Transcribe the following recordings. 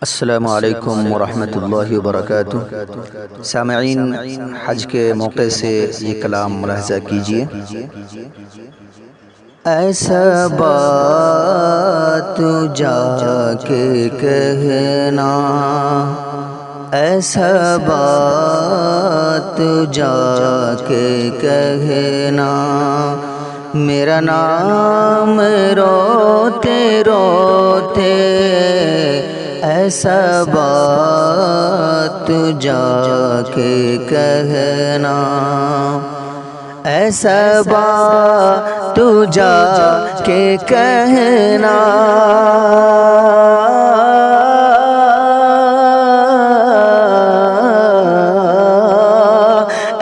السلام علیکم ورحمۃ اللہ وبرکاتہ۔ سامعین، حج کے موقع سے یہ کلام ملاحظہ کیجیے۔ ایسا بات جا کے کہنا، ایسا بات جا کے کہنا، میرا نام روتے روتے، ایسا بات جا کے کہنا، ایسا بات جا کے کہنا،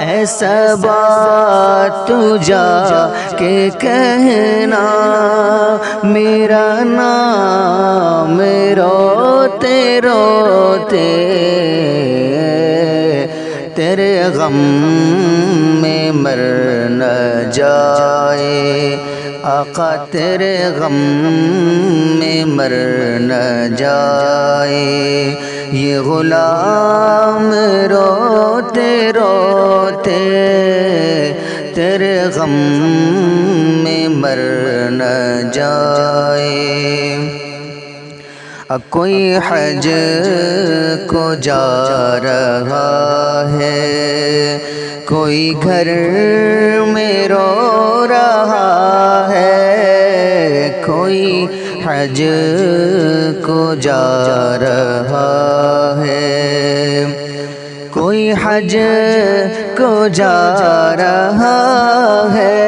ایسا بات جا کے کہنا، میرا نام روتے روتے، تیرے غم میں مر نہ جائے، آقا تیرے غم میں مر نہ جائے، یہ غلام روتے روتے، تیرے غم میں مر نہ جائے۔ اب کوئی حج کو جا رہا ہے، کوئی گھر میں رو رہا ہے، کوئی حج کو جا رہا ہے، کوئی حج کو جا رہا ہے،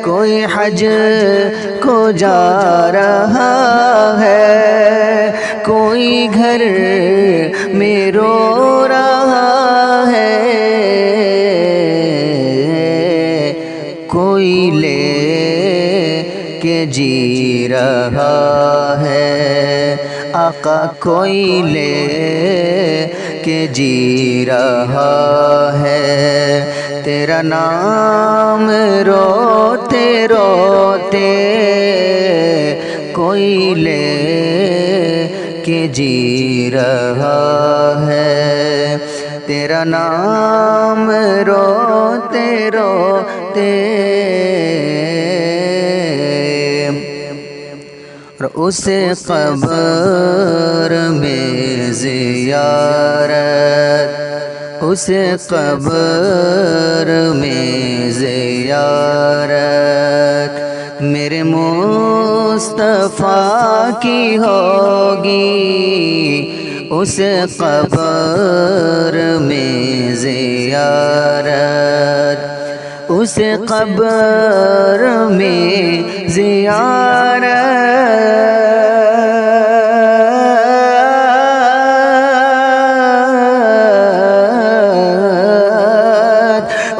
کوئی حج کو جا رہا ہے، کوئی گھر میں رو رہا ہے، کوئی لے کے جی رہا ہے، آقا کوئی لے کے جی رہا ہے، تیرا نام روتے روتے، کوئی لے کے جی رہا ہے، تیرا نام روتے روتے، اس قبر میں زیارت، اس قبر میں زیارت، میرے مصطفیٰ کی ہوگی، اس قبر میں زیارت، اس قبر میں زیارت،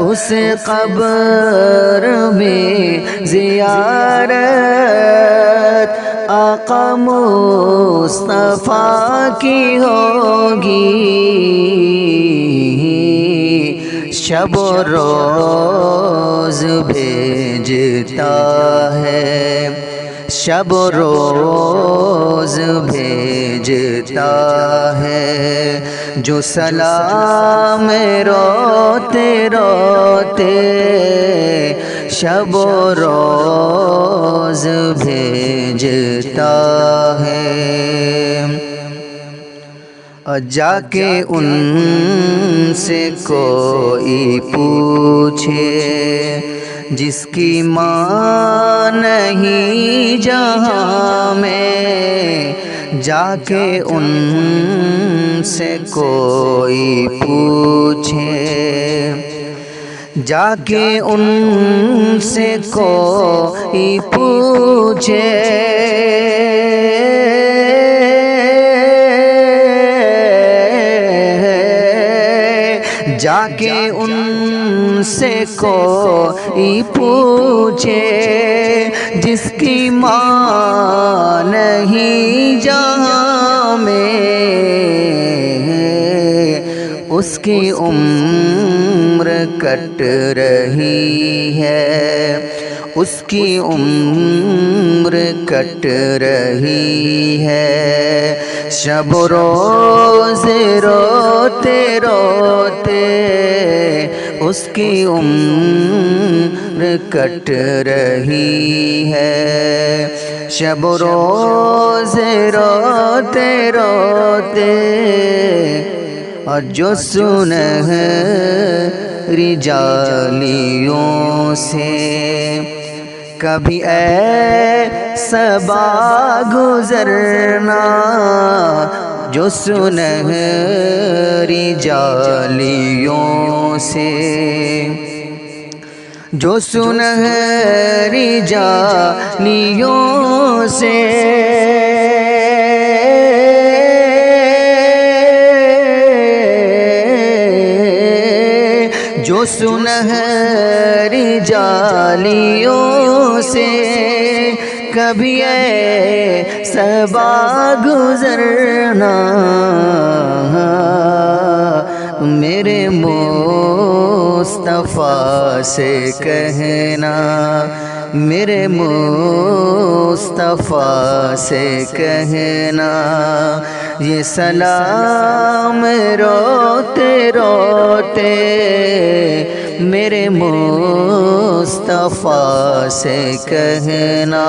اس قبر میں زیارت، آقا مصطفیٰ کی ہوگی، شب و روز بھیجتا ہے، شب و روز بھیجتا ہے، جو سلام روتے روتے، شب و روز بھیجتا ہے، جا کے ان سے کوئی پوچھے، جس کی ماں نہیں جہاں میں، جا کے ان سے کوئی پوچھے، جا کے ان سے کوئی پوچھے، جا کے ان سے کوئی پوچھے، جس کی ماں نہیں جہاں میں، اس کی عمر کٹ رہی ہے، اس کی عمر کٹ رہی ہے، شب و روز روتے روتے اس کی عمر کٹ رہی ہے، شب و روز روتے روتے، اور جو سنہری جالیوں سے کبھی ایسا گزرنا، جو سنہری جالیوں سے، جو سنہری جالیوں سے جو سنہری جالیوں سے کبھی ایسا گزرنا، میرے مصطفیٰ سے کہنا، میرے مصطفیٰ سے کہنا، یہ سلام روتے روتے میرے مصطفیٰ سے کہنا،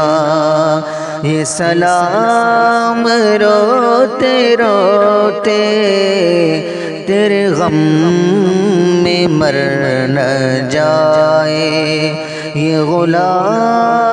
یہ سلام روتے روتے، تیرے غم میں مر نہ جائے یہ غلام